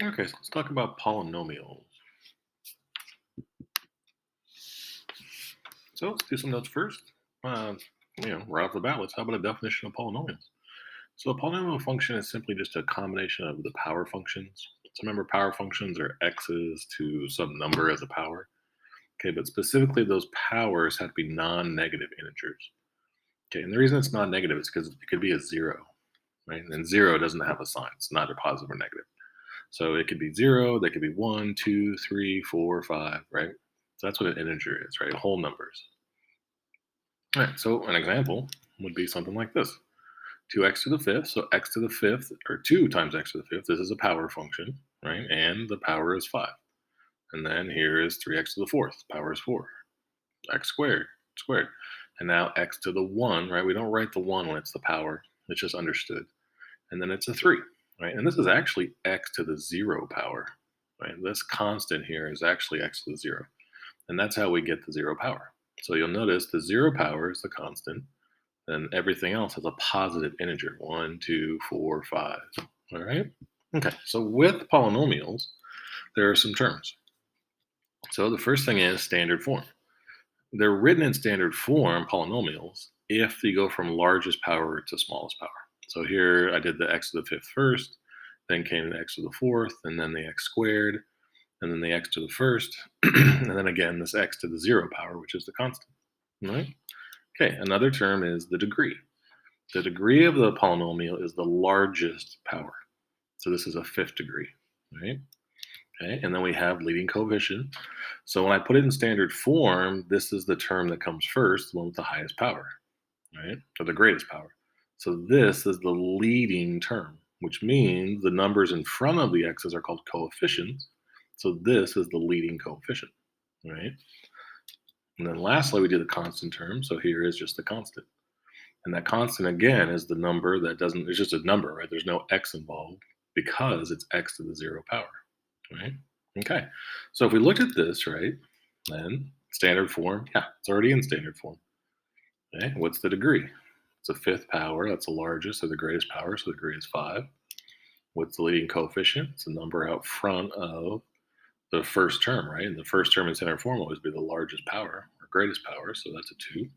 Okay, so let's talk about polynomials. So let's do some notes first. Uh, right off the bat, let's talk about a definition of polynomials. So a polynomial function is simply just a combination of the power functions. So remember, power functions are x's to some number as a power. Okay, but specifically, those powers have to be non-negative integers. Okay, and the reason it's non-negative is because it could be a zero, right? And zero doesn't have a sign; it's neither positive or negative. So it could be zero, they could be one, two, three, four, five, right? So that's what an integer is, right? Whole numbers. All right, so an example would be something like this. 2x to the fifth, so x to the fifth, or 2 times x to the fifth, this is a power function, right? And the power is 5. And then here is 3x to the fourth, power is 4. X squared, squared. And now x to the 1, right? We don't write the 1 when it's the power, it's just understood. And then it's a 3, right? And this is actually x to the 0 power, right? This constant here is actually x to the 0. And that's how we get the 0 power. So you'll notice the 0 power is the constant, and everything else has a positive integer. One, two, four, five. All right. Okay. So with polynomials, there are some terms. So the first thing is standard form. They're written in standard form, polynomials, if you go from largest power to smallest power. So here I did the x to the fifth first, then came the x to the fourth, and then the x squared, and then the x to the first, and then again this x to the 0 power, which is the constant. All right. Okay. Another term is the degree. The degree of the polynomial is the largest power. So this is a fifth degree, right? Okay, and then we have leading coefficient. So when I put it in standard form, this is the term that comes first, the one with the highest power, right? Or the greatest power. So this is the leading term, which means the numbers in front of the x's are called coefficients. So this is the leading coefficient, right? And then lastly, we do the constant term. So here is just the constant. And that constant again is the number that doesn't, it's just a number, right? There's no x involved because it's x to the 0 power, right? Okay. So if we look at this, right, then standard form, yeah, it's already in standard form. Okay. What's the degree? It's a fifth power. That's the largest or the greatest power. So the degree is 5. What's the leading coefficient? It's the number out front of the first term, right? And the first term in standard form will always be the largest power or greatest power. So that's a 2.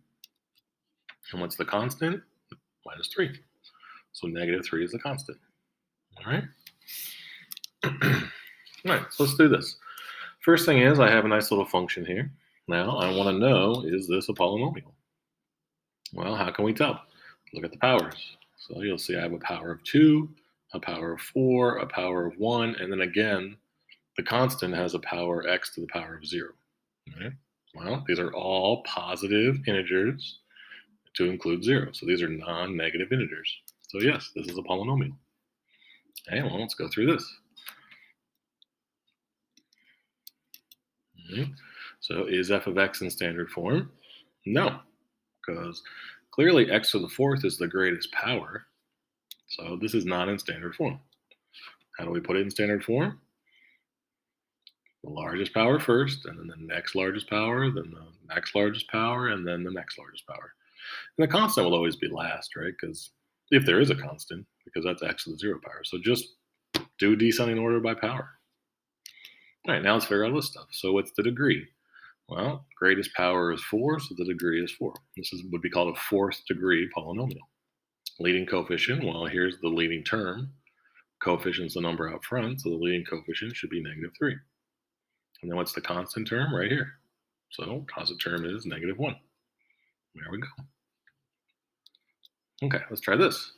And what's the constant? Minus 3. So negative 3 is the constant. All right. All right. So let's do this. First thing is I have a nice little function here. Now I want to know, is this a polynomial? Well, how can we tell? Look at the powers. So you'll see I have a power of 2, a power of 4, a power of 1, and then again, the constant has a power x to the power of 0. All right. Well, these are all positive integers to include 0. So these are non-negative integers. So yes, this is a polynomial. Okay, well, let's go through this. All right. So is f of x in standard form? No, because clearly x to the fourth is the greatest power. So this is not in standard form. How do we put it in standard form? The largest power first, and then the next largest power, then the next largest power, and then the next largest power. And the constant will always be last, right? Because if there is a constant, because that's x to the 0 power. So just do descending order by power. All right, now let's figure out this stuff. So what's the degree? Well, greatest power is 4, so the degree is 4. This would be called a fourth degree polynomial. Leading coefficient, well, here's the leading term. Coefficient's the number out front, so the leading coefficient should be negative 3. And then what's the constant term? Right here. So constant term is negative 1. There we go. Okay, let's try this.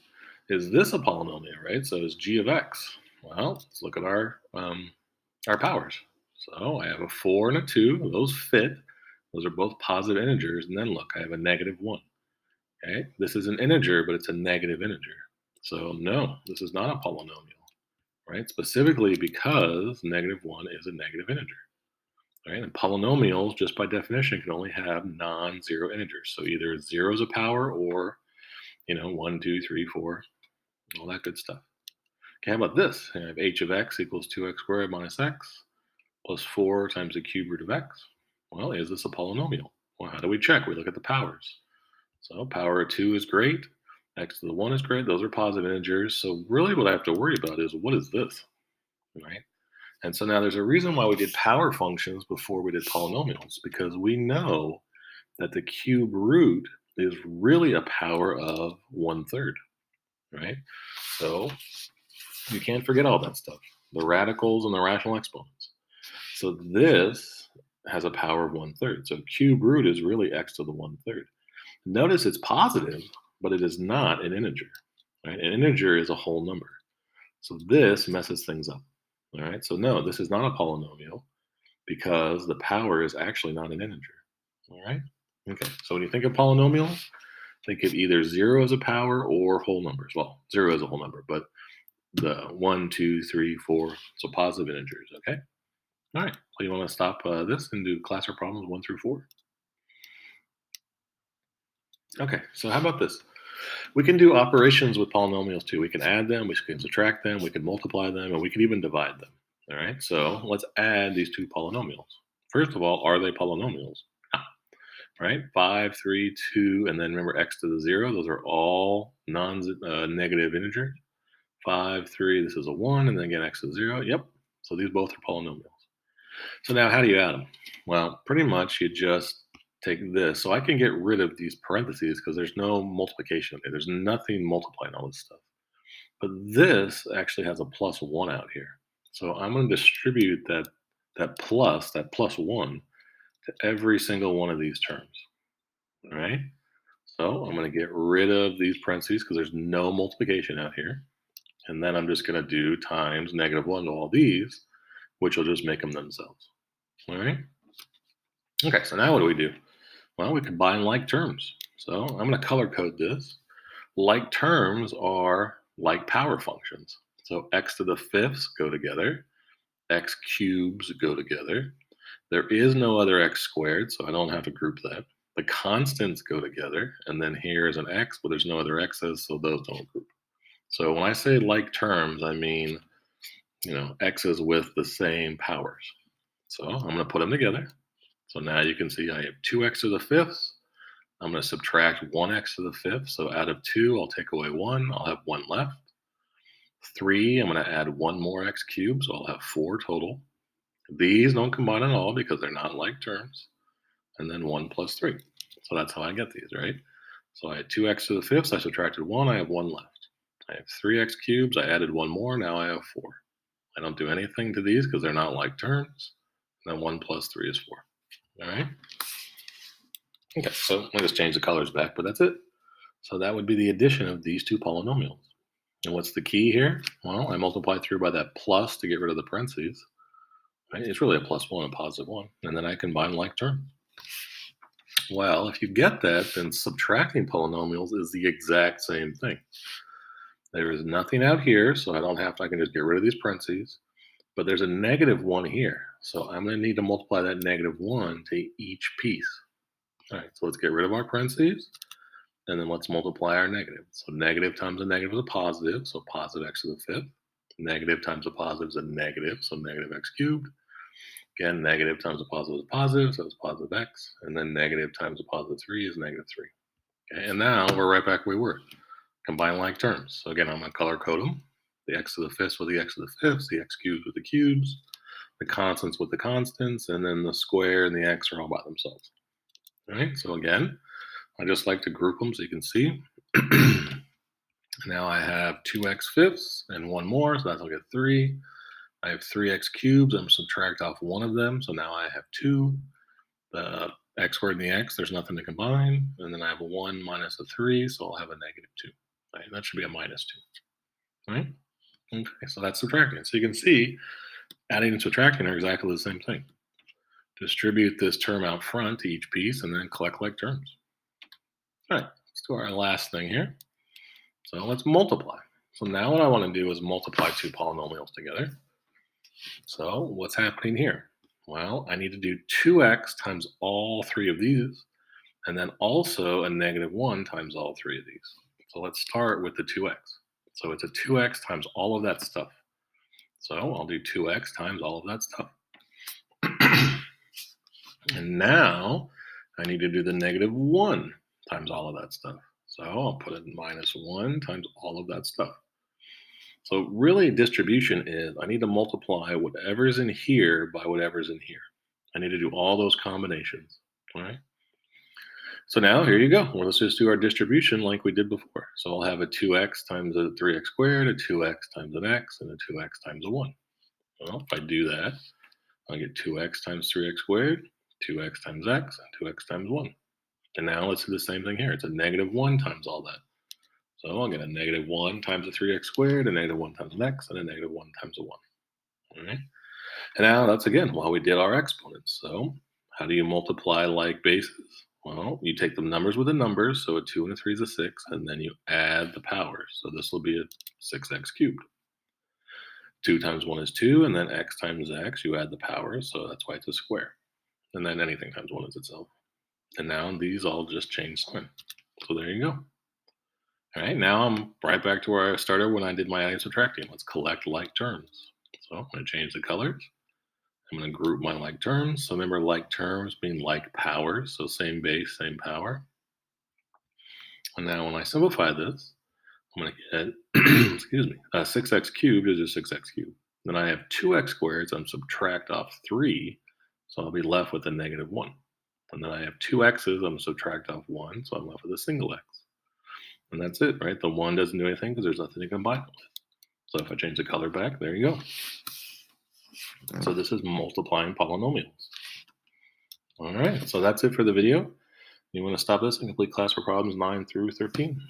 Is this a polynomial, right? So is g of x. Well, let's look at our powers. So I have a 4 and a 2. Those fit. Those are both positive integers. And then look, I have a negative 1. Okay, this is an integer, but it's a negative integer. So no, this is not a polynomial, right? Specifically because negative 1 is a negative integer, right? And polynomials, just by definition, can only have non-zero integers. So either 0 is a power or, 1, 2, 3, 4, all that good stuff. Okay, how about this? I have h of x equals 2x squared minus x plus 4 times the cube root of x. Well, is this a polynomial? Well, how do we check? We look at the powers. So power of 2 is great. X to the 1 is great. Those are positive integers. So really what I have to worry about is what is this, right? And so now there's a reason why we did power functions before we did polynomials, because we know that the cube root is really a power of 1/3, right? So you can't forget all that stuff, the radicals and the rational exponents. So this has a power of 1/3. So cube root is really x to the 1/3. Notice it's positive, but it is not an integer, right? An integer is a whole number. So this messes things up. All right. So no, this is not a polynomial because the power is actually not an integer. All right. Okay. So when you think of polynomials, think of either zero as a power or whole numbers. Well, zero is a whole number, but the one, two, three, four, so positive integers. Okay. All right. So you want to stop this and do class problems 1 through 4. Okay. So how about this? We can do operations with polynomials too. We can add them, we can subtract them, we can multiply them, and we can even divide them. All right, so let's add these two polynomials. First of all, are they polynomials? Ah, right? 5, 3, 2, and then remember x to the 0. Those are all non-negative integers. 5, 3, this is a 1, and then again x to the 0. Yep, so these both are polynomials. So now how do you add them? Well, pretty much you just take this. So I can get rid of these parentheses because there's no multiplication there. There's nothing multiplying all this stuff. But this actually has a plus 1 out here. So I'm going to distribute that plus 1 to every single one of these terms. All right? So I'm going to get rid of these parentheses because there's no multiplication out here. And then I'm just going to do times -1 to all these, which will just make them themselves. All right? Okay, so now what do we do? Well, we combine like terms. So I'm going to color code this. Like terms are like power functions. So x to the fifths go together, x cubes go together. There is no other x squared, so I don't have to group that. The constants go together, and then here is an x, but there's no other x's, so those don't group. So when I say like terms, I mean, x's with the same powers. So I'm going to put them together. So now you can see I have 2x to the fifths. I'm going to subtract 1x to the fifth. So out of 2, I'll take away 1. I'll have 1 left. 3, I'm going to add 1 more x cubed. So I'll have 4 total. These don't combine at all because they're not like terms. And then 1 plus 3. So that's how I get these, right? So I had 2x to the fifth. I subtracted 1. I have 1 left. I have 3x cubes. I added 1 more. Now I have 4. I don't do anything to these because they're not like terms. And then 1 plus 3 is 4. All right? Okay, so I'll just change the colors back, but that's it. So that would be the addition of these two polynomials. And what's the key here? Well, I multiply through by that plus to get rid of the parentheses. Right? It's really a plus 1 and positive 1. And then I combine like terms. Well, if you get that, then subtracting polynomials is the exact same thing. There is nothing out here, so I can just get rid of these parentheses. But there's a -1 here. So I'm going to need to multiply that -1 to each piece. All right, so let's get rid of our parentheses, and then let's multiply our negative. So negative times a negative is a positive, so positive x to the fifth. Negative times a positive is a negative, so negative x cubed. Again, negative times a positive, so it's positive x. And then negative times a positive 3 is -3. Okay, and now we're right back where we were. Combine like terms. So again, I'm going to color code them. The x to the fifths with the x to the fifths, the x cubes with the cubes, the constants with the constants, and then the square and the x are all by themselves. All right, so again, I just like to group them so you can see. Now I have 2x fifths and 1 more, so that'll get 3. I have 3x cubes. I'm subtract off 1 of them, so now I have 2. The x squared and the x, there's nothing to combine. And then I have a 1 minus a 3, so I'll have a -2. Right? That should be a -2. All right? Okay, so that's subtracting. So you can see adding and subtracting are exactly the same thing. Distribute this term out front to each piece and then collect like terms. All right, let's do our last thing here. So let's multiply. So now what I want to do is multiply two polynomials together. So what's happening here? Well, I need to do 2x times all 3 of these, and then also a -1 times all 3 of these. So let's start with the 2x. So it's a 2x times all of that stuff. So I'll do 2x times all of that stuff. And now I need to do the -1 times all of that stuff. So I'll put it -1 times all of that stuff. So really distribution is I need to multiply whatever's in here by whatever's in here. I need to do all those combinations. All right. So now here you go. Well, let's just do our distribution like we did before. So I'll have a 2x times a 3x squared, a 2x times an x, and a 2x times a 1. Well, if I do that, I'll get 2x times 3x squared, 2x times x, and 2x times 1. And now let's do the same thing here. It's a negative 1 times all that. So I'll get a negative 1 times a 3x squared, a negative 1 times an x, and a negative 1 times a 1. All right. And now that's again while we did our exponents. So how do you multiply like bases? Well, you take the numbers with the numbers. So a 2 and a 3 is a 6, and then you add the powers. So this will be a 6x cubed. 2 times 1 is 2, and then x times x, you add the powers. So that's why it's a square. And then anything times 1 is itself. And now these all just change sign. So there you go. All right, now I'm right back to where I started when I did my adding and subtracting. Let's collect like terms. So I'm going to change the colors. I'm going to group my like terms. So remember, like terms mean like powers. So same base, same power. And now when I simplify this, I'm going to get, excuse me, 6x cubed is just 6x cubed. Then I have 2x squared, so I'm subtract off 3. So I'll be left with a negative 1. And then I have 2 x's, I'm subtract off 1. So I'm left with a single x. And that's it, right? The 1 doesn't do anything because there's nothing to combine it with. So if I change the color back, there you go. So this is multiplying polynomials. All right, so that's it for the video. You want to stop this and complete class for problems 9 through 13.